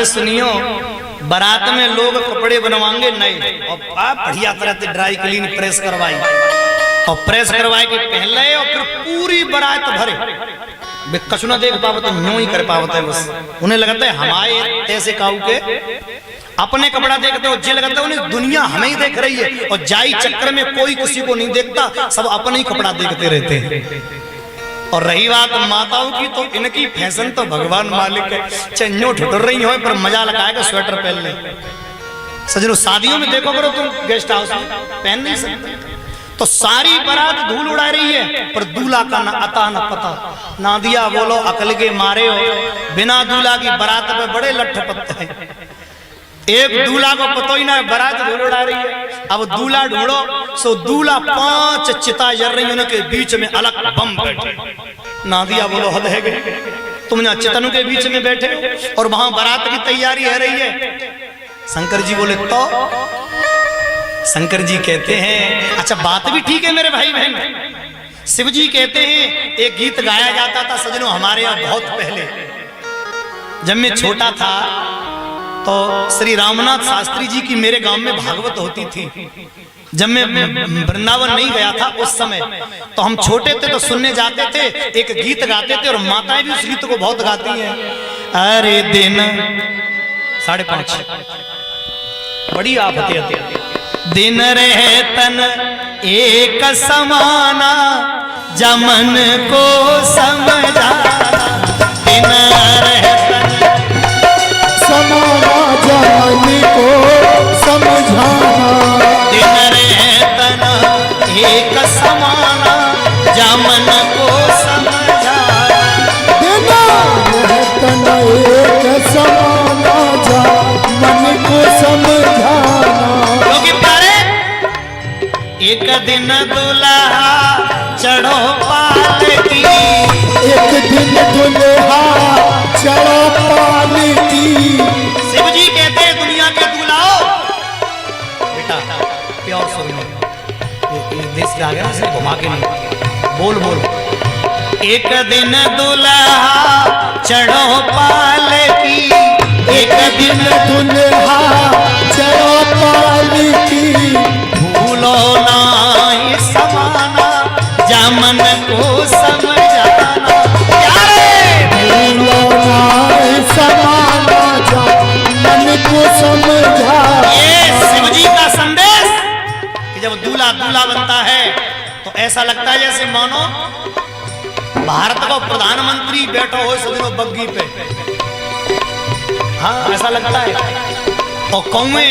से सुनियो, बारात में लोग कपड़े बनवाएंगे नए और बढ़िया तरह से ड्राई क्लीन प्रेस करवाई और प्रेस करवाए के पहले और फिर पूरी बारात भरे वे कछु ना देख पावत, यूं ही कर पावत है बस। उन्हें लगता है हमारे ऐसे काऊ के अपने कपड़ा देखते हो, जे लगता है उन्हें दुनिया हमें ही देख रही है और जाई चक्कर में कोई किसी को नहीं देखता, सब अपने ही कपड़ा देखते रहते हैं। और रही बात माताओं की, तो इनकी फैशन तो भगवान मालिक है, चन्नो ठुटर रही हो पर मजा लगाएगा स्वेटर पहन ले। सजनो शादियों में देखो करो तुम, गेस्ट हाउस में पहन नहीं सकते, तो सारी बारात धूल उड़ा रही है पर दूल्हा का न अता न पता। ना दिया बोलो अकल के मारे हो, बिना दूल्हा की बारात पे बड़े लट्ठ पत्ते हैं। एक दूल्हा को पता ही ना है बारात धूल उड़ा रही है। अब दूल्हा ढूंढो, सो दूल्हा 5 चिता जल रही उनके बीच में अलग बम बैठे। ना दिया बोलो हद है गई, तुम यहाँ चितनों के बीच में बैठे और वहां बारात की तैयारी है रही है। शंकर जी बोले तो शंकर जी कहते हैं, अच्छा बात भी ठीक है मेरे भाई बहन। शिव जी कहते हैं एक गीत गाया जाता था सजनों हमारे यहाँ बहुत पहले, जब मैं छोटा था तो श्री रामनाथ शास्त्री जी की मेरे गांव में भागवत होती थी। जब मैं वृंदावन नहीं गया था उस समय, तो हम छोटे थे तो सुनने जाते थे, एक गीत गाते थे और माताएं भी उस गीत को बहुत गाती हैं। अरे दिन 5:30 बड़ी आफत आती, दिन रहे तन एक समाना, जमन को समझाना। दिन रहे तन समाना, जमन को समझाना। दिन रहे तन एक समाना, जमन को समझाना। दिन रहे तन एक समाना, जमन को समझाना। क्योंकि प्यारे एक दिन दुल्हा चढ़ो पालकी, एक दिन दुल्हा चढ़ो पालकी। शिव जी कहते हैं दुनिया के दूल्हा बेटा प्योर सुन, ये देश के आगे से घुमा के नहीं, बोल बोल। एक दिन दुल्हा चढ़ो पालकी, एक दिन दुल्हा चढ़ो पालकी। भूलो ना समाना, जमन को समझाना। भूलो ना समाना, जमन को समझाना। ये शिव जी का संदेश कि जब दूल्हा दूल्हा बनता है तो ऐसा लगता है जैसे मानो भारत का प्रधानमंत्री बैठा हो सजनों बग्गी पे। हाँ ऐसा लगता है। और कौवे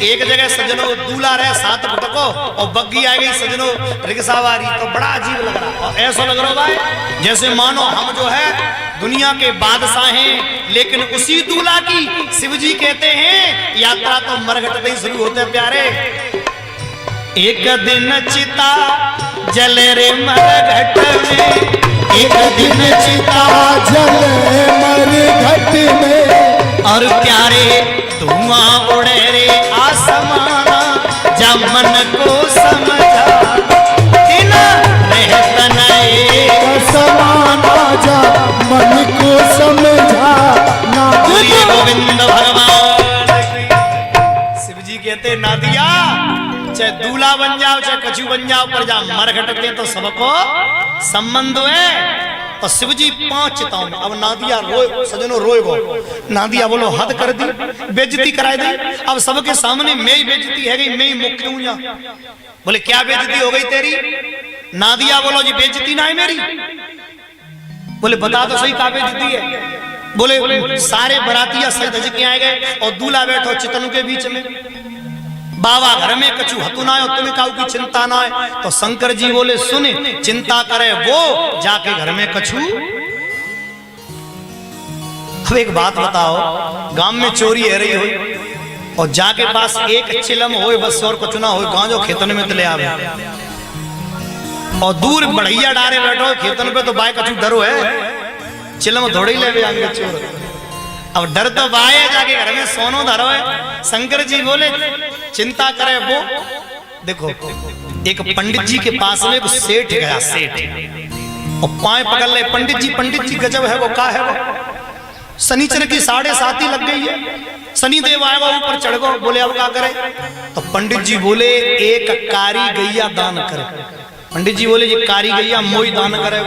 एक जगह सजनों दूल्हा रहे 7 फुटको और बग्गी आ गई सजनों रिक्शा वाली, तो बड़ा अजीब लग रहा। और ऐसा लग रहा भाई जैसे मानो हम जो है दुनिया के बादशाह हैं, लेकिन उसी दूल्हा की शिव जी कहते हैं यात्रा तो मरघट से ही शुरू होते हैं प्यारे। एक दिन चिता जल रे मरघट में, एक दिन चिता जले मरघट में। और प्यारे धुआं उड़े रे आसमाना, जमन को समझा। दिन रहे तन एक समाना, जमन को समझाना। गोविंद भगवान शिव जी कहते ना दिया चाहे दूल्हा बन जाओ चाहे कछु बन जाओ, पर जा मरघटते तो सबको संबंध है। तो शिव जी 5 चिताओं में। अब नादिया रोए सजनों रोए गो, नादिया बोलो हद कर दी, बेइज्जती कराई दी। अब सबके सामने मैं ही बेइज्जती है गई, मैं ही मुख्य हूं यहाँ। बोले क्या बेइज्जती हो गई तेरी? नादिया बोलो जी बेइज्जती ना है मेरी। बोले बता तो सही क्या बेइज्जती है? बोले सारे बरातिया सज धज के आए गए और दूल्हा बैठो चितनों के बीच में। बाबा घर में कछु हतु ना है, तुम्हें काऊ की चिंता ना है। तो शंकर जी बोले सुने चिंता करे वो जाके घर में कछु। अब एक बात बताओ, गांव में चोरी है रही हो और जाके पास एक चिलम हो बस और कुछ ना हो, गांजो खेतन में तले आवे और दूर बढ़िया डारे बैठो खेतन पे, तो बाय कछु डरो है, चिलम थोड़ी ले आएंगे चोर। अब डर तो बाय जाके घर में सोनो धरो है। शंकर जी बोले चिंता करे वो। देखो एक पंडित जी के पास में सेठ गया, सेठ और पाए पकड़ ले। पंडित जी गजब है वो, का है वो? शनिचर की 7:30 लग गई है, शनिदेव आएगा ऊपर चढ़ गो, बोले अब क्या करे? तो पंडित जी बोले एक कारी गैया दान करे। पंडित जी बोले ये कारी गैया मोई दान करे,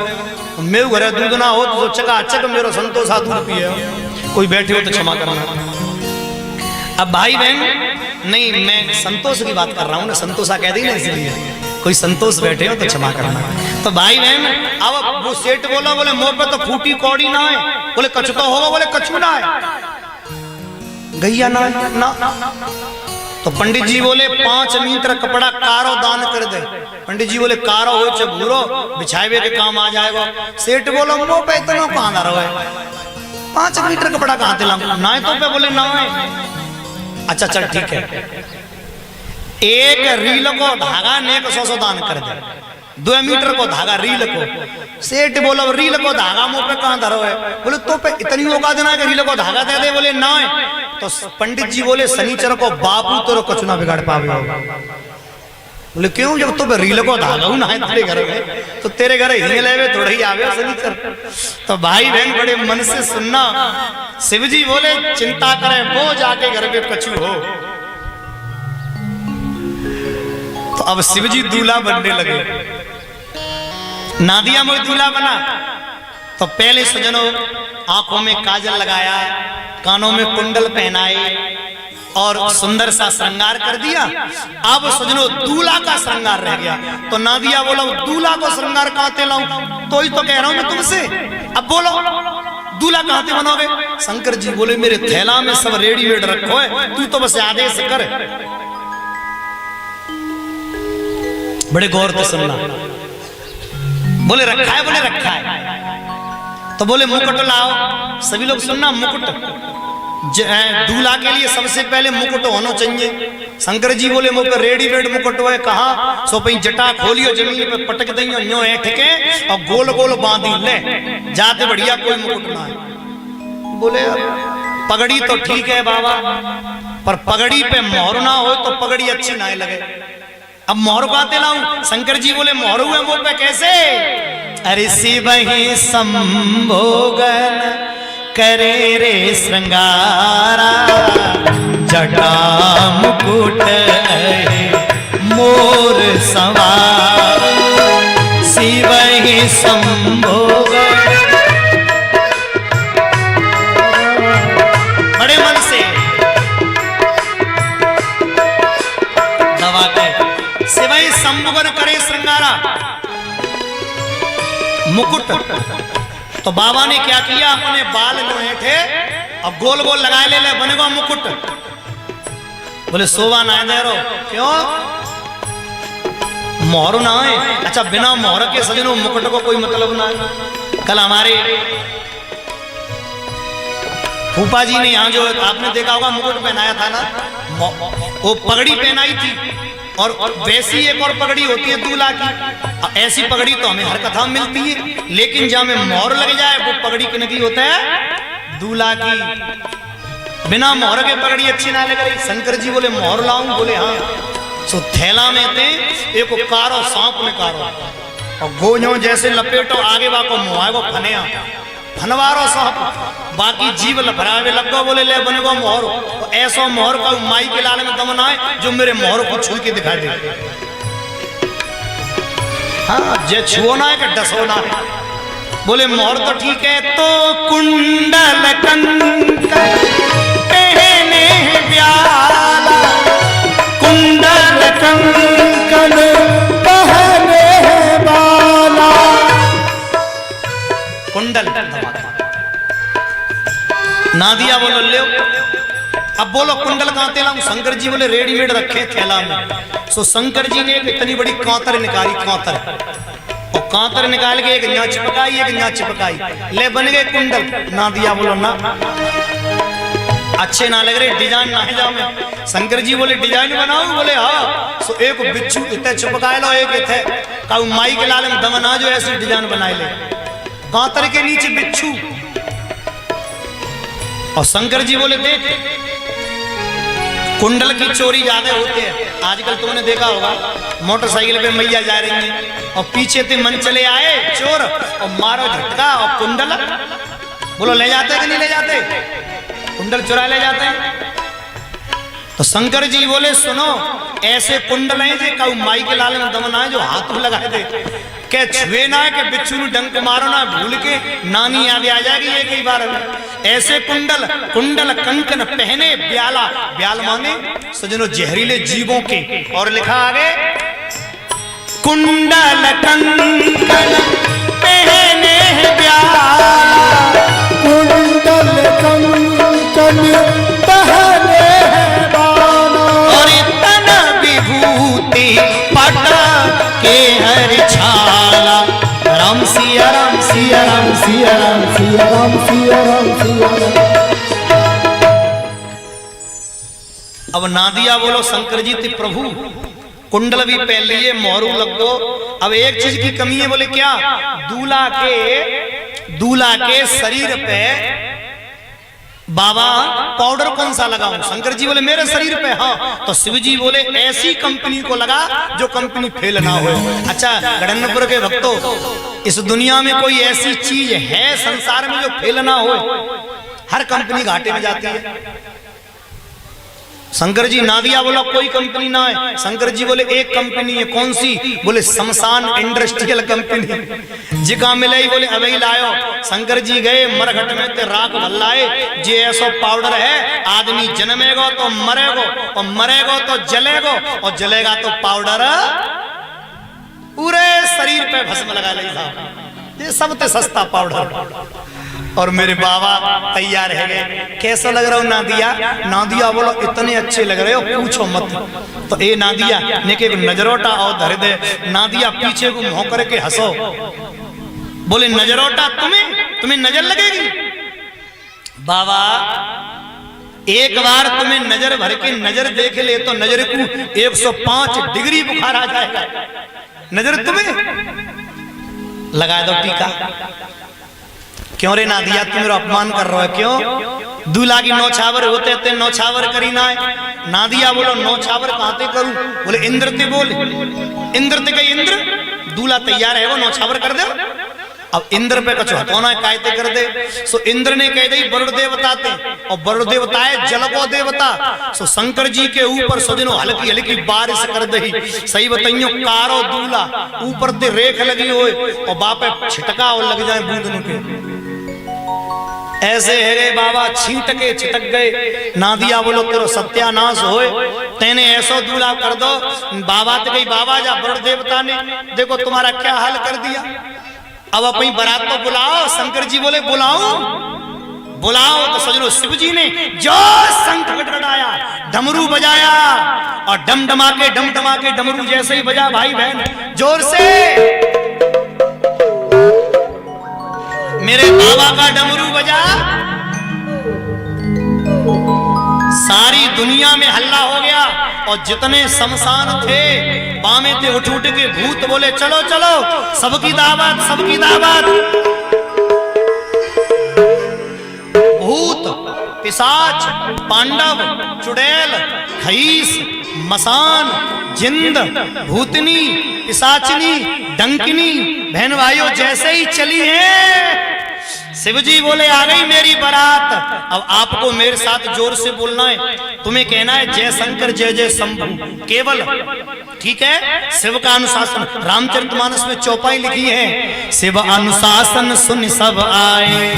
मेरे घर दूध ना हो तो चकाचक मेरो संतोषा दूध पिए, कोई बैठे हो तो क्षमा करना। अब भाई बहन नहीं, मैं संतोष की बात कर रहा हूँ ना, संतोषा कह दी ना, इसलिए कोई संतोष बैठे हो तो क्षमा करना। तो भाई बहन अब वो सेठ बोला, बोले मुंह पे तो फूटी कौड़ी ना है, बोले कछ तो होगा, बोले कछु ना है, गैया ना है ना। तो पंडित जी बोले 5 मीटर कपड़ा कारो दान कर दे। पंडित जी बोले कारो हो चे भूरो बिछावे के काम आ जाएगा। सेठ बोलो मुंह पे इतना कहां ना रहे, 5 मीटर कपड़ा कहां ते लाऊं ना, तो पे बोले ना है। अच्छा चल ठीक है, एक रील को धागा ने 100 दान कर दे, 2 मीटर को धागा रील को। सेठ बोला रील को धागा मुंह पे कहां धरो है, बोले तो पे इतनी होगा देना कि रील को धागा दे दे, बोले ना है। तो पंडित जी बोले शनिचर को बापू तो कुछ ना बिगाड़ पावे। बोले क्यों, जब तो रील को धागा ना है तेरे घर में, तो तेरे घर ही लेवे थोड़ा ही आवे शनिचर। तो भाई बहन बड़े मन से सुनना, शिव जी बोले चिंता करे वो जाके घर में कछु हो। तो अब शिव जी दूल्हा बनने लगे, नादिया में दूल्हा बना। तो पहले सजनों आंखों में काजल लगाया, कानों में कुंडल पहनाए और सुंदर सा श्रृंगार कर दिया। अब सजनों दूल्हा का श्रृंगार रह गया। तो नादिया बोला दूल्हा को श्रृंगार कहां लाऊं, तो ही तो कह रहा हूं मैं तुमसे, अब बोलो दूल्हा कहां से बनोगे? शंकर जी बोले मेरे थैला में सब रेडीमेड रखो है, तू तो बस आदेश कर। बड़े गौर से सुनना, बोले रखा है, बोले रखा है। तो बोले मुकुट लाओ, सभी लोग सुनना, मुकुट दूल्हा के लिए सबसे पहले मुकुट होना चाहिए। शंकर जी बोले मुझ पर रेडीमेड मुकुट है, कहा सो पई जटा खोलियो जमीन पे पटक दइयो न्यो ऐठ के और गोल गोल बांधी ले, जाते बढ़िया कोई मुकुट ना है। बोले पगड़ी तो ठीक है बाबा, पर पगड़ी पे मोहर ना हो तो पगड़ी अच्छी ना लगे। अब मोहर कहते लाऊं? शंकर जी बोले मोहर हुए मुंह पे कैसे? अरे शिव ही संभोगन करे रे श्रृंगारा, जटा मुकुट मोर सवार, शिव ही संभोगन। बड़े मन से दबा के शिव ही संभोगन करे श्रृंगारा मुकुट। तो बाबा ने क्या किया, अपने बाल लोहे थे और गोल गोल लगाए ले बनेगा मुकुट। बोले सोवा ना दे रो, क्यों? मोहर ना है। अच्छा बिना मोहर के सजनों मुकुट को कोई मतलब ना है। कल हमारे फूफा जी ने यहाँ जो आपने देखा होगा मुकुट पहनाया था ना, वो पगड़ी पहनाई थी, और वैसी एक और पगड़ी होती है दूल्हा की। ऐसी पगड़ी तो हमें हर कथा में मिलती है, लेकिन जहां में मोहर लग जाए वो पगड़ी किनकी होता है? दूल्हा की। बिना मोहर के पगड़ी अच्छी ना लग रही। शंकर जी बोले मोहर लाऊं? बोले हाँ। सो थैला में थे एक कारो सांप में कारो और गोजो जैसे लपेटो आगे बाको मुआ को फने फनवारो सांप, बाकी जीव लफरावे लगो। बोले ले बनेगो मोहर, तो ऐसा मोहर का माई के लाल में दमन आए जो मेरे मोहर को छू के दिखा दे। हाँ जे छुओना है कि डसोना है। बोले मोहर तो ठीक है, तो कुंडल कंकर पहने ब्याला, कुंडल कंकन पहने बाला। कुंडल नादिया बोलो ले। अब बोलो कुंडल कहां ते लाऊं? शंकर जी बोले रेडीमेड रखे थैला में। सो शंकर जी ने इतनी बड़ी कांतर निकाली, कांतर, और कांतर निकाल के एक यहाँ चिपकाई, एक यहाँ चिपकाई, ले बन गए कुंडल। नादिया बोलो ना अच्छे ना लग रहे, डिजाइन ना है जामे। शंकर जी बोले डिजाइन बनाओ? बोले हाँ। सो एक बिच्छू इतने चिपकाए लो, एक इतने काऊ माई के लाल में दमन आ जो ऐसी डिजाइन बनाए ले, कांतर के नीचे बिच्छू। और शंकर जी बोले देख कुंडल की चोरी ज्यादा होती है आजकल, तुमने देखा होगा मोटरसाइकिल पे मैया जा रही है और पीछे से मन चले आए चोर और मारो झटका और कुंडल बोलो ले जाते कि नहीं ले जाते? कुंडल चुरा ले जाते हैं। तो शंकर जी बोले सुनो, ऐसे कुंडल हैं जे काऊ माई के लाल में दमन आए जो हाथ में लगाए दे के छुए ना के बिच्छू नु डंक मारो ना भूल के नानी याद आ जाएगी एक ही बार में। ऐसे कुंडल कुंडल कंकन पहने ब्याला, ब्याल माने सजनो जहरीले जीवों के। और लिखा आगे कुंडल कंकन पहने ब्याला, कुंडल कंकन पहने बाला, और तन विभूति पटा के हर छाला। राम सिया राम सिया राम सिया राम सिया राम सिया राम सिया राम। अब नादिया बोलो शंकर जी ते प्रभु कुंडल भी पहन लिए, मोहरू लग दो। अब एक चीज की कमी है, बोले क्या? दूल्हा के शरीर पे बाबा पाउडर कौन सा लगाऊं? शंकर जी बोले मेरे शरीर पे। हाँ, तो शिव जी बोले ऐसी कंपनी को लगा जो कंपनी फेल ना हो। अच्छा गणनपुर के भक्तों, इस दुनिया में कोई ऐसी चीज है संसार में जो फेल ना हो? हर कंपनी घाटे में जाती है। शंकर जी नादिया बोला कोई कंपनी ना है। शंकर जी बोले एक कंपनी है। कौन सी? बोले शमशान इंडस्ट्रियल कंपनी। जिका मिले ही बोले अभी लायो। शंकर जी गए मरघट में ते राख भल्लाए, जे ऐसा पाउडर है आदमी जन्मेगो तो मरेगो, और मरेगो तो जलेगो, और जलेगा तो पाउडर पूरे शरीर पे भस्म लगा ले साहब। ये सबसे सस्ता पाउडर। और मेरे बाबा तैयार है गए। कैसा लग रहा हूँ नादिया? नादिया बोलो इतने अच्छे लग रहे हो पूछो मत। तो ए नादिया ने के नजरोटा और धर दे। नादिया पीछे को मुंह करके हंसो। बोले नजरोटा तुम्हें नजर लगेगी? बाबा एक बार तुम्हें नजर भर के नजर देख ले तो नजर को 105 डिग्री बुखार आ जाएगा। नजर तुम्हें लगा दो टीका। क्यों रे नादिया तुम मेरा अपमान कर रहे हो? क्यों? दूल्हा की नौछावर होते थे, नौछावर करी ना है। नादिया बोलो नौछावर कहां करूं? बोले इंद्र ते बोल। इंद्र ते कही इंद्र दूल्हा तैयार है वो नौछावर कर दे। अब इंद्र पे कछु हटोना है कायते कर दे। सो इंद्र ने कह दी वरुण देवता थे, और वरुण देवता है जल को देवता। सो शंकर जी के ऊपर सजनो हल्की हल्की बारिश कर दही। सही बताइयो कारो दूल्हा ऊपर ते रेख लगी होए और बापे छिटका और लग जाए बूंद के। ऐसे है रे बाबा छींट के छिटक गए। नादिया बोलो तेरो सत्यानाश होए, तेने ऐसो दूल्हा कर दो। बाबा तो गई बाबा जा वरुण देवता ने देखो तुम्हारा क्या हाल कर दिया। अब अपनी बारात को बुलाओ। शंकर जी बोले बुलाओ बुलाओ। तो सजनो शिव जी ने जो शंख गड़गड़ाया, डमरू बजाया, और डमडमा के डमरू जैसे ही बजा भाई बहन जोर से मेरे बाबा का डमरू बजा, सारी दुनिया में हल्ला हो गया। और जितने शमशान थे बामे थे उठ उठ के भूत बोले चलो चलो सबकी दावत सबकी दावत। भूत पिशाच पांडव चुड़ैल खईस मसान जिंद भूतनी पिशाचनी डंकिनी बहन भाइयों जैसे ही चली है। शिव जी बोले आ गई मेरी बारात। अब आपको मेरे साथ जोर से बोलना है। तुम्हें कहना है जय शंकर जय जय शंभु केवल। ठीक है? शिव का अनुशासन रामचरितमानस में चौपाई लिखी है। शिव अनुशासन सुन सब आए।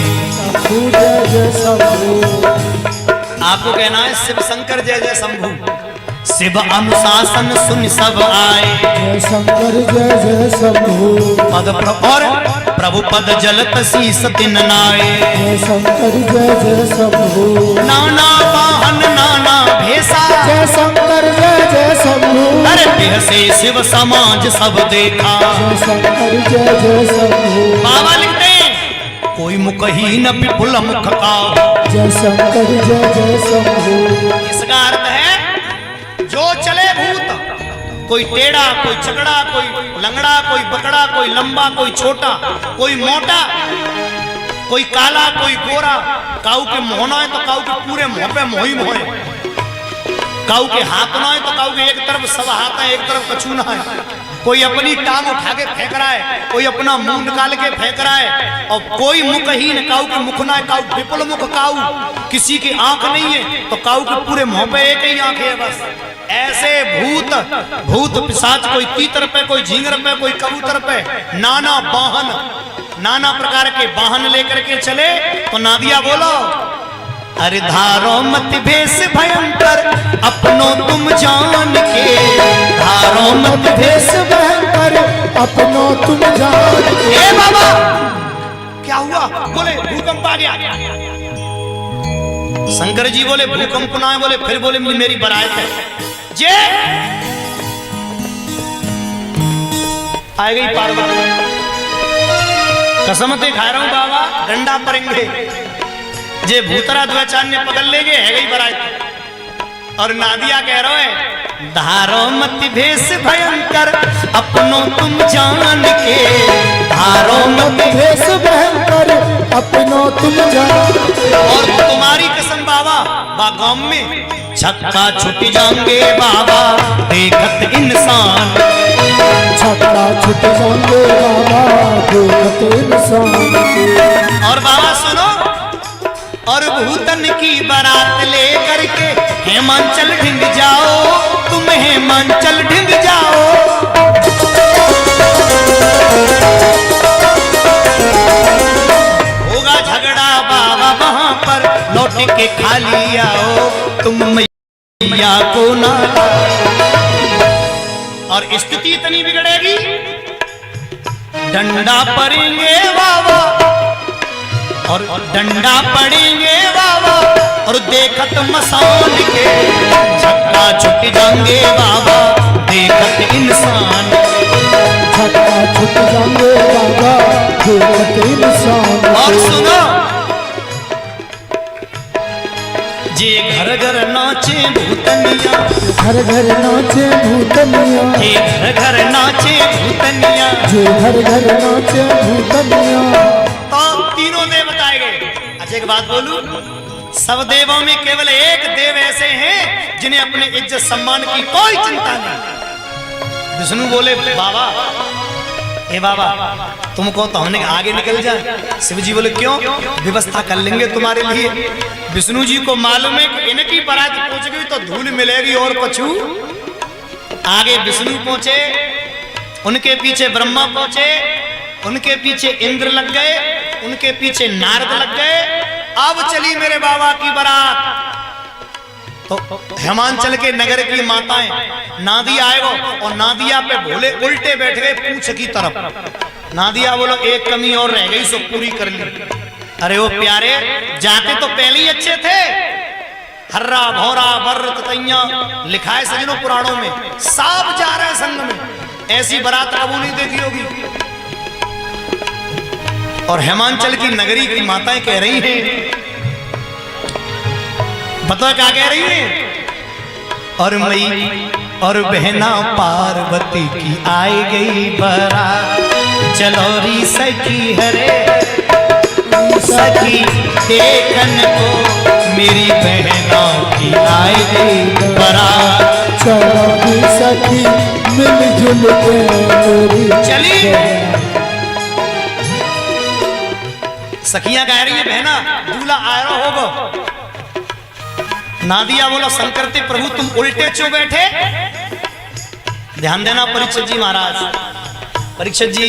आपको कहना है शिव शंकर जय जय शंभु। शिव अनुशासन सुन सब आए। जय शंकर जय जय शंभु। पद और प्रभु पद जलत शीस तिन नाए। जय शंकर जय जय शंभु। नाना वाहन नाना भेसा। जय शंकर जय जय शंभु। अरे देह से शिव समाज सब देखा। जय शंकर जय जय शंभु। बाबा लिखते हैं कोई मुख ही न विपुल मुख का। जय शंकर जय जय शंभु। इसका अर्थ है जो चले भूत, कोई टेढ़ा कोई चकड़ा कोई लंगड़ा कोई बकड़ा कोई लंबा कोई छोटा कोई मोटा कोई काला कोई गोरा। काऊ के मोहना है तो काऊ के पूरे मुंह पे मोही मोहे। काऊ के हाथ ना है तो काऊ के एक तरफ सब हाथ है एक तरफ कछू ना है। कोई अपनी टांग उठा के फेंक रहा है, कोई अपना मुंह निकाल के फेंक रहा है, और कोई मुखहीन काऊ के मुख ना काऊ, विपुल मुख काऊ, किसी की आंख नहीं है तो काऊ के पूरे मुंह पे एक ही आंख है बस। ऐसे भूत पिशाच, कोई तीतर पे, कोई झींगर पे, कोई कबूतर पे, नाना वाहन, नाना प्रकार के वाहन लेकर के चले। तो नादिया बोलो, अरे धारो मत भेष भयंकर अपनों तुम जान के, धारो मत भेष भयंकर अपनों तुम जान के। ए बाबा क्या हुआ? बोले भूकंप आ गया। शंकर जी बोले भूकंप ना है, बोले फिर बोले मेरी बारात है। जे आ गई पार्वती, कसमते खा रहा हूं बाबा, डंडा परेंगे जे भूतरा द्वैचान्य पकड़ लेंगे, है गई बारात। और नादिया कह रहा है, धारो मत भेष भयंकर अपनों तुम जान के, धारो मत भेष भयंकर अपनों तुम जान के। और तुम्हारी कसम बाबा, गांव में छक्का छुट जाएंगे बाबा देखत इंसान, छक्का छुट जाएंगे बाबा देखत इंसान। और बाबा सुनो, और भूतन की बारात ले करके हेमांचल ढिंग जाओ, तुम हेमांचल ढिंग जाओ। होगा झगड़ा बाबा वहां पर, लौट के खाली आओ, तुम मैया को ना। और स्थिति इतनी बिगड़ेगी, डंडा पड़ेंगे बाबा, और डंडा पड़ेंगे बाबा, और देखत मसान के छक्का छुट जाएंगे बाबा देखत इंसान, छक्का छुट जाएंगे बाबा देखत इंसान। और सुनो, जे घर घर नाचे भूतनिया, घर घर नाचे भूतनिया, जे घर घर नाचे भूतनिया, जे घर घर नाचे भूतनिया। तो तीनों देव बताए गए। अच्छा एक बात बोलूं, सब देवों में केवल एक देव ऐसे हैं जिन्हें अपने इज्जत सम्मान की कोई चिंता नहीं। विष्णु बोले बाबा, ए बाबा तुमको तो हमने आगे निकल जाए। शिव जी बोले क्यों? व्यवस्था कर लेंगे तुम्हारे लिए। विष्णु जी को मालूम है कि इनकी बारात पहुंच गई तो धूल मिलेगी और पछू। आगे विष्णु पहुंचे, उनके पीछे ब्रह्मा पहुंचे, उनके पीछे इंद्र लग गए, उनके पीछे नारद लग गए। अब चली मेरे बाबा की बारात। तो हेमांचल के नगर की माताएं, नादिया आएगो, और नादिया पे भोले उल्टे बैठ गए पूंछ की तरफ। नादिया बोलो एक कमी और रह गई, सो पूरी कर ली। अरे वो प्यारे, जाते तो पहले ही अच्छे थे। हर्रा भौरा बर्र ततैया लिखा है सजनों पुराणों में, सांप जा रहे संग में। ऐसी बारात कबू नहीं देखी होगी। और हेमांचल की नगरी की माताएं कह रही हैं, बताओ क्या कह रही हैं? और मई और बहना पार्वती की आई गई बारात, चलोरी सखी हरे सखी देखन को, मेरी बहना की आई गई बारात। चलोरी सखी मिलजुल के मेरी चली सखियां कह रही है बहना दूल्हा आया होगा। नादिया बोला संकरते प्रभु तुम उल्टे क्यों बैठे? ध्यान देना परीक्षित जी महाराज। परीक्षित जी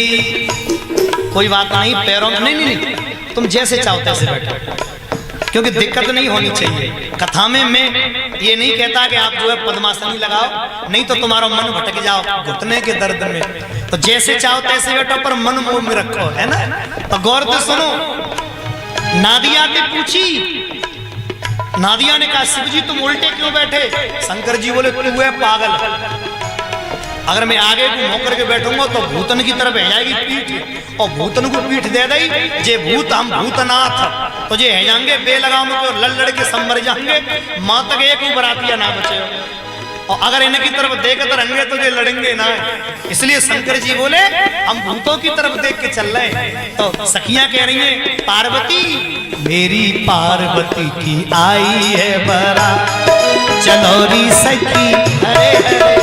कोई बात नहीं, पैरों में नहीं, तुम जैसे चाहो तैसे बैठो, क्योंकि दिक्कत नहीं होनी चाहिए। कथा में मैं ये नहीं कहता कि आप जो है पद्मासनी लगाओ, नहीं तो तुम्हारा मन भटक जाओ घुटने के दर्द में। तो जैसे चाहो तैसे बैठो, पर मन मुंह में रखो, है ना। तो गौर से सुनो, नादिया ने पूछी, नादिया ने कहा शिव जी तुम उल्टे क्यों बैठे? शंकर जी बोले तू है पागल, अगर मैं आगे को मुंह करके बैठूंगा तो भूतन की तरफ है जाएगी पीठ, और भूतन को पीठ दे दई जे भूत हम भूतनाथ, तो जे है जाएंगे बेलगाम को लड़ के संभर जाएंगे, माँ तक एक बरातिया ना बचे। और अगर इनकी तरफ देखते रहेंगे तो ये लड़ेंगे ना। इसलिए शंकर जी बोले हम भूतों की तरफ देख के चल रहे हैं। तो सखियां कह रही हैं पार्वती मेरी पार्वती की आई है बारात, चलोरी सखी हरे हरे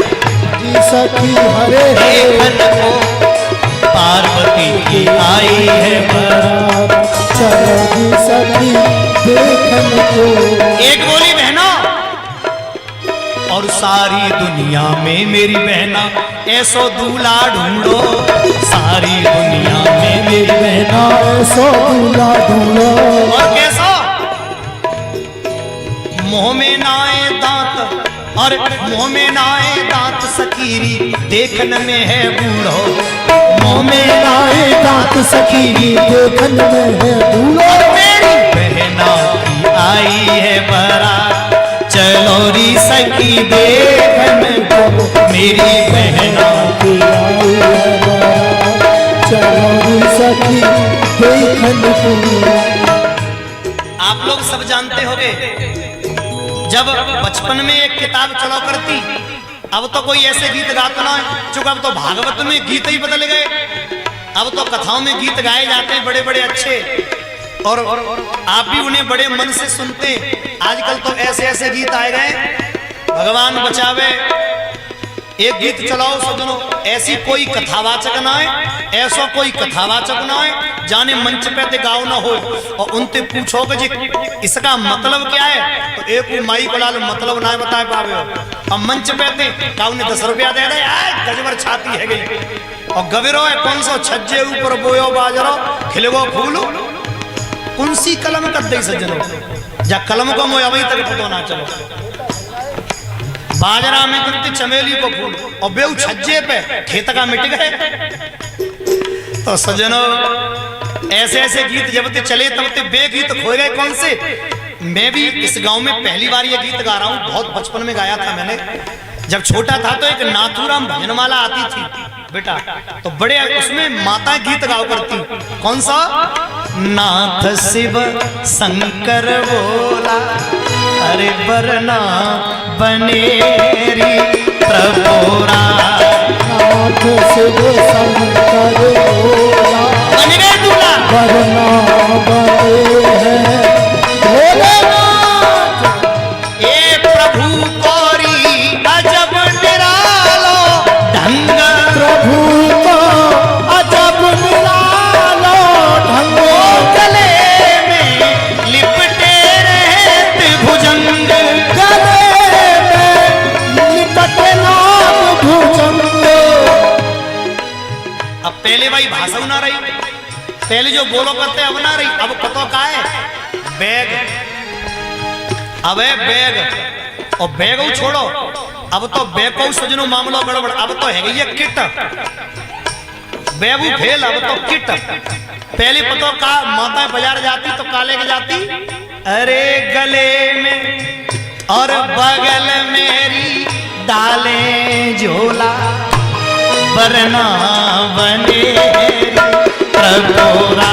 सखी हरे देखन को पार्वती की आई है बारात, चलोगी सखी देखन को। एक बोली बहनों, और सारी दुनिया में मेरी बहना ऐसो दूल्हा ढूंढो, सारी दुनिया में मेरी बहना ऐसो दूल्हा ढूंढो। और कैसा मुंह में नाए दांत, और मुंह में नाए दांत सकीरी देखन में है बूढ़ो, मुंह में नाए दांत सखी देखन में है बूढ़ो। और मेरी बहना की आई है बारात, चलो री सखी देखन को, मेरी बहना की आई है बारात, चलोगी सखी देखन को। आप लोग सब जानते होंगे, जब बचपन में एक किताब चला करती, अब तो कोई ऐसे गीत गाता ना है, चूंकि अब तो भागवत में गीत ही बदल गए, अब तो कथाओं में गीत गाए जाते हैं बड़े बड़े अच्छे, और आप भी उन्हें बड़े मन से सुनते। आजकल तो ऐसे ऐसे गीत आए गए, भगवान बचावे। एक गीत चलाओ सजनों, ऐसी कोई कथावाचक ना है, ऐसा कोई कथावाचक ना है जाने मंच पे ते गाओ ना हो, और उनसे पूछो कि जी इसका मतलब क्या है, तो एक माई को लाल मतलब ना बता पावे हो, अब मंच पे ते गाओ ने 10 रुपया दे दे, गजबर छाती है गई, और गविरो है कौन सो छज्जे ऊपर बोयो बाजरो खिलगो फूल, कुंसी कलम कर दे सज्जनों, जा कलम को मोय अभी तक पतो ना चलो, बाजरा में करते चमेली को फूल, और बेऊ छज्जे पे खेत का मिट गए। तो सज्जनों ऐसे ऐसे गीत जब ते चले तब ते बेगीत खो गए कौन से। मैं भी इस गांव में पहली बार ये गीत गा रहा हूँ, बहुत बचपन में गाया था मैंने, जब छोटा था तो एक नाथूराम भजनमाला आती थी बेटा, तो बड़े उसमें माता गीत गाओ करती, कौन सा, नाथ शिव शंकर बोला, अरे बरना बनेरी प्रभुरा, नाथ शिव शंकर बोला, बन गए दूल्हा, बरना बने हैं भोलेनाथ। ए प्रभु कोरी अजब निरालो ढंग, प्रभु को अजब निरालो ढंग, गले में लिपटे रहते भुजंग, गले में लिपटे नाग भुजंग। अब पहले भाई भाषा ना रही, पहले जो बोलो करते अब ना रही, अब कतो का है बैग, अब है बैग, और बैग वो छोड़ो, अब तो बैग को सजनो मामला गड़बड़, अब तो है ये किट, बैग फेल, अब तो किट। पहले पतो का माता बाजार जाती तो काले के जाती, अरे गले में और बगल मेरी डाले झोला, बरना बने प्रभुरा,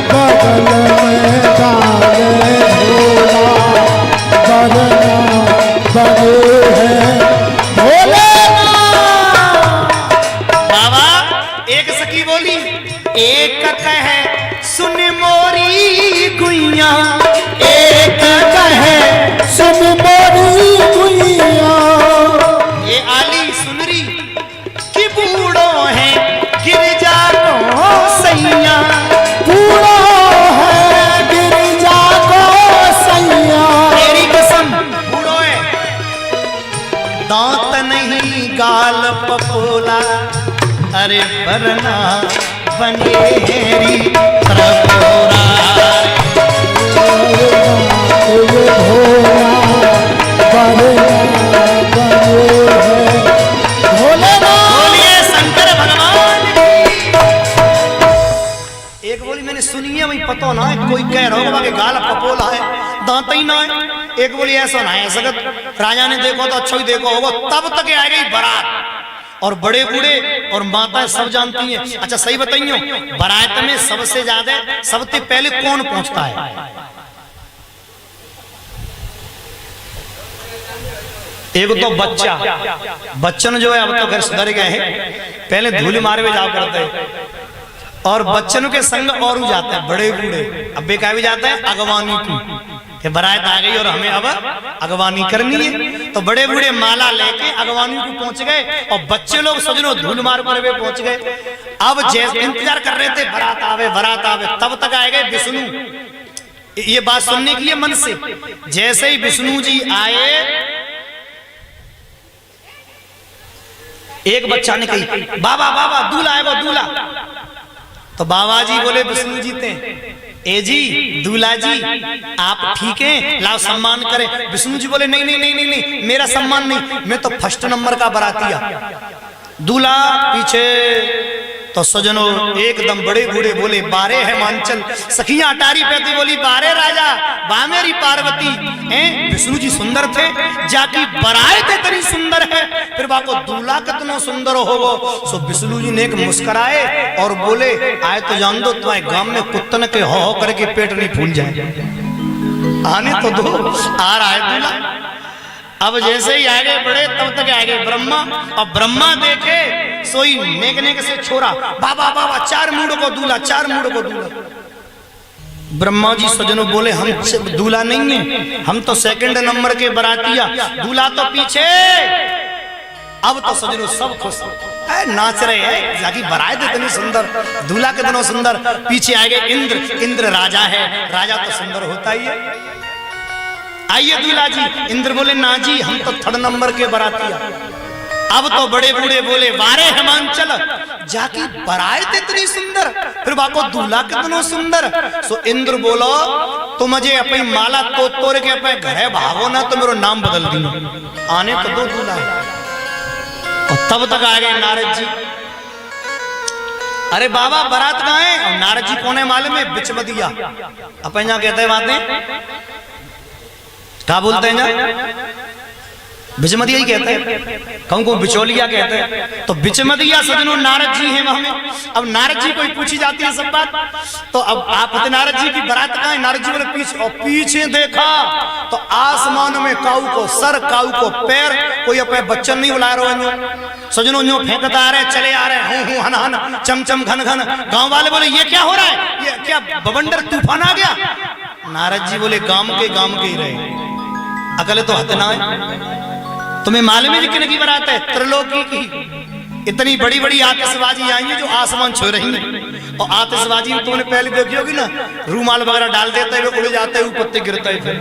बगल में डाले झोला, बरना बने हैं भोलेनाथ। बाबा एक सखी बोली, एक कहे सुन मोरी गुइया, एक कहे सुन मोरी गुइया, ये आली सुनरी कि बूढ़ो है गिरजा को सैया, बूढ़ो है गिरजा को सैया, तेरी कसम बूढ़ो है, दांत नहीं गाल पपोला, अरे बरना बनेरी प्रभुरा, बोलिए शंकर भगवान की। एक बोली मैंने सुनी है, वही पता ना है, कोई कह रहा होगा कि गाल पपोला है, दांत ही ना है, एक बोली ऐसा ना है, सगत राजा ने देखो तो अच्छा ही देखो होगा, तब तक आ गई बारात, और बड़े बूढ़े और माताएं सब जानती हैं। अच्छा सही बताइयो, बारात में सबसे ज्यादा सबसे पहले कौन पहुंचता है? एक तो बच्चा, बच्चन जो है अब तो घर सुधर गए हैं, पहले धूल मारे हुए जाओ करते हैं, और बच्चनों के संग और जाते हैं बड़े बूढ़े, अब बेका भी जाते हैं अगवानी की, बारात आ गई और हमें अब अगवानी करनी है, तो बड़े बूढ़े माला लेके अगवानी को पहुंच गए और बच्चे लोग सजनों धूल मार पर पहुंच गए। अब जैसे इंतजार कर रहे थे बारात आवे, तब तक आए गए विष्णु। ये बात सुनने के लिए मन से जैसे ही विष्णु जी आए, एक बच्चा ने कही बाबा बाबा दूल्हा है वो दूल्हा। तो बाबा जी बोले विष्णु जी थे, ए जी दूल्हा जी आप ठीक हैं, लाओ सम्मान करें। विष्णु जी बोले नहीं नहीं नहीं नहीं नहीं, मेरा सम्मान नहीं, मैं तो फर्स्ट नंबर का बरातिया। दूल्हा पीछे। तो सजनों एकदम बड़े बूढ़े बोले बारे है मांचल, सखियां अटारी पे बोली बारे राजा बा मेरी पार्वती। विष्णु जी सुंदर थे, जाकी बरात इतनी सुंदर है, फिर बाको दूल्हा कितना सुंदर होगो। सो विष्णु जी ने एक मुस्कुराए और बोले आए तो जान दो तुम्हारे गांव में कुत्तन के हो करके पेट नहीं फूल जाए, आने तो दो। आ रहा है दूल्हा। अब जैसे ही आगे बढ़े तब तक आगे ब्रह्मा, और ब्रह्मा देखे सोई नेक नेक से छोरा, बाबा बाबा 4 मूड को दूल्हा, 4 मूड को दूल्हा। ब्रह्मा जी सजनों बोले हम दूल्हा नहीं है, हम तो सेकंड नंबर के बरातिया, दूल्हा तो पीछे। अब तो सजनों सब खुश है, नाच रहे हैं, जाकी बरात इतनी सुंदर, दूल्हा कितना सुंदर। पीछे आगे इंद्र, इंद्र राजा है, राजा तो सुंदर होता ही है। आइए दूल्हा जी। इंद्र बोले ना जी हम तो 3rd नंबर के बरातिया। अब तो बड़े बूढ़े बोले वारे हिमांचल, जाकी बरात इतनी सुंदर, फिर बाको दूल्हा कितना सुंदर। सो इंद्र बोलो तो मुझे अपनी माला तोड़ के अपने घरे भागो ना तो मेरा नाम बदल दी। आने तो दो दूल्हा है। और तब तक आ गए नारद जी। अरे बाबा बारात कहाँ है? और नारद जी कौन है मालूम है? बिचमदिया। अपन यहाँ कहते हैं बातें क्या बोलते हैं ना, बिचमदिया ही कहते हैं, कहूँ को बिचौलिया कहते हैं। तो बिचमदिया सजनों नारद जी हैं वहां में। अब नारद जी को पूछी जाती है सब बात। तो अब आप नारद जी की बारात कहाँ है? नारद जी बोले पीछे। और पीछे देखा तो आसमान में काऊ को सर, काऊ को पैर, कोई अपने बच्चन नहीं बुला रहे हो सजनों, यूं फेंकता आ रहे, चले आ रहे, हूं हन हन, चम चम घन घन। गांव वाले बोले ये क्या हो रहा है, ये क्या बवंडर तूफान आ गया? नारद जी बोले गांव के ही रहे, अकल तो हत ना है। तुम्हें मालूम है किन की बारात है? त्रिलोकी की। इतनी बड़ी बड़ी आतिशबाजी आई है जो आसमान छू रही है। और आतिशबाजी में तुमने पहले देखी होगी ना, रूमाल वगैरह डाल देते हुए उड़ जाते हुए पत्ते गिरते हुए,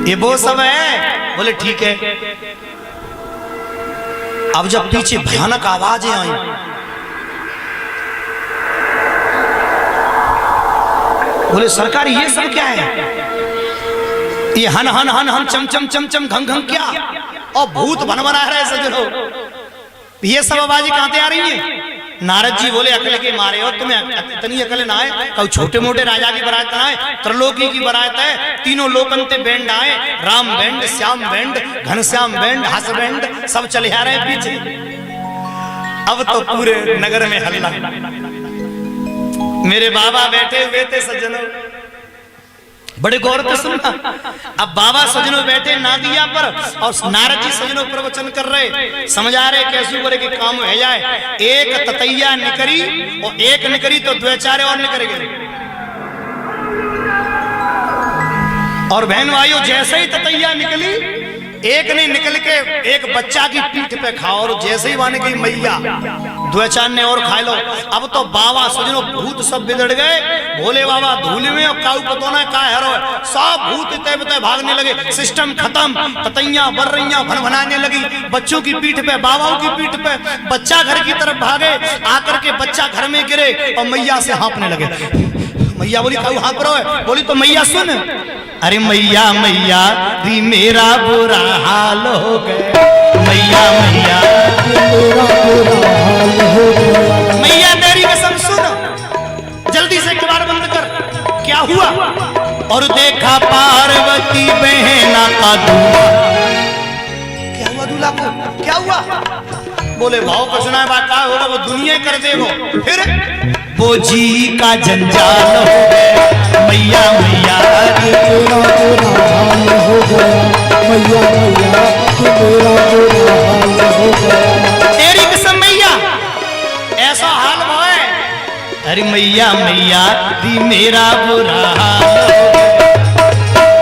ये वो सब है। बोले ठीक है। अब जब पीछे भयानक आवाजें आई, बोले सरकार ये सब क्या है? ये हन हन हन हन चम चम चम चम घंग घंग क्या? और भूत बन बना रहे सजनों, ये सब आवाजें कहां से आ रही है? नारद जी बोले अकल के मारे हो, तुम्हें इतनी अकल ना है? कहो छोटे मोटे राजा की बारात ना है, त्रिलोकी की बारात है। तीनों लोकन ते बैंड आए, Ram band, Shyam band, Ghanshyam band, हंस बैंड, सब चले आ रहे पीछे। अब तो पूरे नगर में हल्ला। मेरे बाबा बैठे हुए थे सज्जनों, बड़े गौर से सुनना। अब बाबा सजनों बैठे नादिया पर और नारद जी सजनों प्रवचन कर रहे, समझा रहे कैसे करे कि काम हो जाए। एक ततैया निकरी और एक निकरी तो 2-4 और निकल गए। और बहन भाइयों जैसे ही ततैया निकली, एक ने निकल के एक बच्चा की पीठ पे खाओ, और जैसे ही वाने की मैया 2-4 ने और खा लो। अब तो बाबा सजनों भूत सब बिगड़ गए। भोले बाबा धूल में और काऊ पतोना का हरो, सब भूत तय भागने लगे। सिस्टम खत्म, ततैया बर्रैया भनभनाने लगी। बच्चों की पीठ पे, बाबाओं की पीठ पे, बच्चा घर की तरफ भागे, आकर के बच्चा घर में गिरे और मैया से हाँपने लगे। मैया बोली काऊ हाँप रहा है? बोली तो मैया सुन, अरे मैया मैया री मेरा बुरा हाल हो गया, मैया मैया मेरा बुरा हाल हो गया। मैया मेरी कसम सुन, जल्दी से कबाड़ बंद कर। क्या हुआ? और देखा पार्वती बहना का दूल्हा। क्या हुआ दूल्हा को? क्या हुआ? बोले भाव कसना बात का होगा, वो दुनिया कर दे। वो फिर वो जी का जंजाल हो गया, मैया मैया मेरा बुरा हाल हो गया, मैया मैया मेरा बुरा हाल हो गया। तेरी कसम मैया ऐसा हाल है? अरे मैया मैया दी मेरा बुरा हाल हो गया,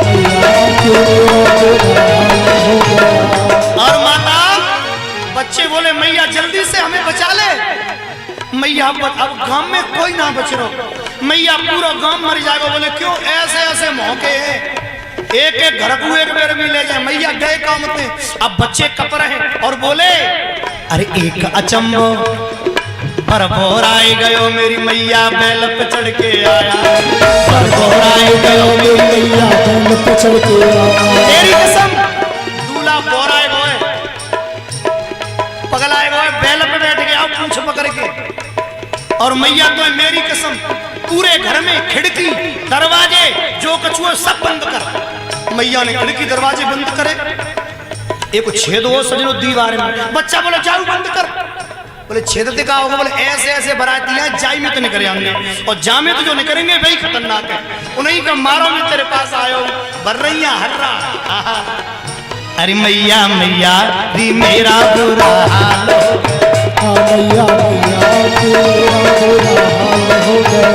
मैया मेरा बुरा हाल हो गया। मैया अब गांव में कोई ना बच रहो, मैया पूरा गांव मर जाएगा। बोले क्यों? ऐसे ऐसे मौके हैं, एक एक घर को एक बेर में ले जाए। मैया गए काम थे, अब बच्चे कप रहे और बोले अरे एक अचंभो पर बोराई गयो मेरी मैया बैल पे चढ़ के आया, पर बोराई गयो मेरी मैया बैल पे चढ़ के आया। तेरी कसम दूल्हा बोराए गोए पगलाए गोए बैल पे बैठ गया पूंछ पकड़ के। और मैया तो मेरी कसम पूरे घर में खिड़की दरवाजे जो कछुआ सब बंद कर। मैया ने खिड़की दरवाजे बंद करे, एक छेद हो सजनो दीवार में। बच्चा बोले जाऊ बंद कर। बोले छेद दिखा होगा? बोले ऐसे ऐसे बरातियां जाई में तो निकले आएंगे, और जा में तो जो निकलेंगे वही खतरनाक है। उन्हीं का मारो में तेरे पास आयो भर रही हर्रा। अरे मैया मैया दी मेरा बुरा हाल हो, मैया मैया तेरा बुरा हाल हो गया।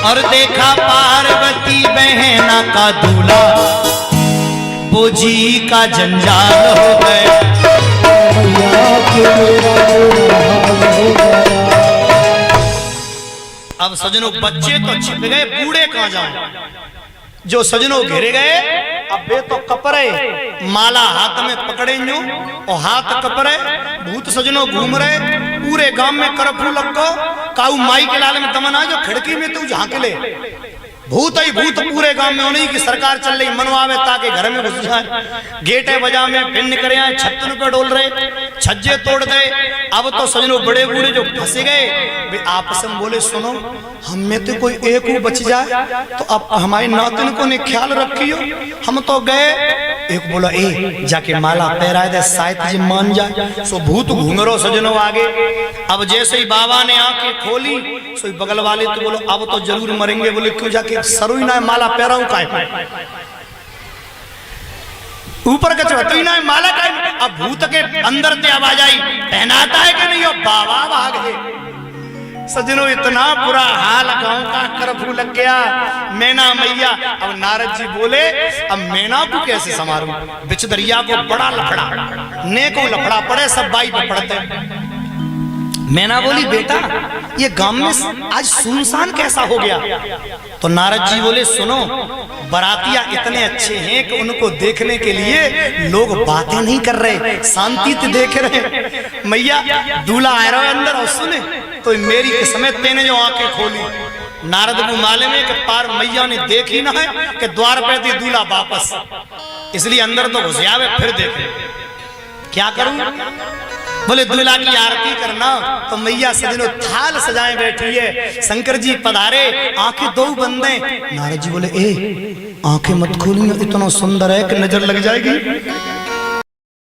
और देखा पार्वती बहना का दूल्हा बोझी का जंजाल हो गया। मैया तेरा बुरा हाल हो गया। अब सजनों बच्चे तो छिप गए, बूढ़े कहां जाओ? जो सजनों घेरे गए अब वे तो कपरे माला हाथ में पकड़े और हाथ कपरे भूत सजनों घूम रहे। पूरे गांव में कर्फ्यू लग गो, काऊ माई के लाल में दमन आ जो खिड़की में तू झांक ले। भूत ही भूत पूरे गांव में उन्हीं की सरकार चल रही, मनवावे ताकि घर में घुस जाए। गेटे बजा में भिन्न करे, छत्तन पे डोल रहे, छज्जे तोड़ गए। अब तो सजनों बड़े बूढ़े जो फंसे गए वे आपस में बोले सुनो हम में तो कोई एक को बच जाए तो अब हमारे नातिन को ने ख्याल रखियो। हम तो गए, एक बोला ए जाके माला पहरा दे शायद जी मान जाए। सो भूत घूम रो सजनों आगे। अब जैसे ही बाबा ने आंखें खोली सो बगल वाले तो बोलो अब तो जरूर मरेंगे। बोले क्यों? जाके सरुई ना माला पहराऊ का ऊपर का चढ़ती ना माला का। अब भूत के अंदर से आवाज आई पहनाता है कि नहीं? बाबा भाग गए। सजनों इतना बुरा हाल गांव का, कर्फ्यू लग गया। मैना मैया अब नारद जी बोले अब मैना को कैसे संभालूं? बिच दरिया को बड़ा लफड़ा, ने को लफड़ा पड़े सब बाई पे पड़ते। मैना बोली बेटा ये गांव में आज सुनसान कैसा हो गया? तो नारद जी बोले सुनो बरातिया इतने अच्छे हैं कि उनको देखने के लिए लोग बातें नहीं कर रहे, शांति से देख रहे। मैया दूल्हा आ रहा है अंदर और सुने तो मेरी के समय तेने जो आंखें खोली। नारद को मालूम है कि पार मैया ने देखी ना है कि द्वार पे दी दूल्हा वापस, इसलिए अंदर तो घुस आवे फिर देखे क्या करूं। बोले दूल्हा की आरती करना तो मैया सजनों थाल सजाए बैठी है। शंकर जी पधारे, आंखें दो बंद हैं। नारद जी बोले ए आंखें मत खोलियो, इतना सुंदर है कि नजर लग जाएगी।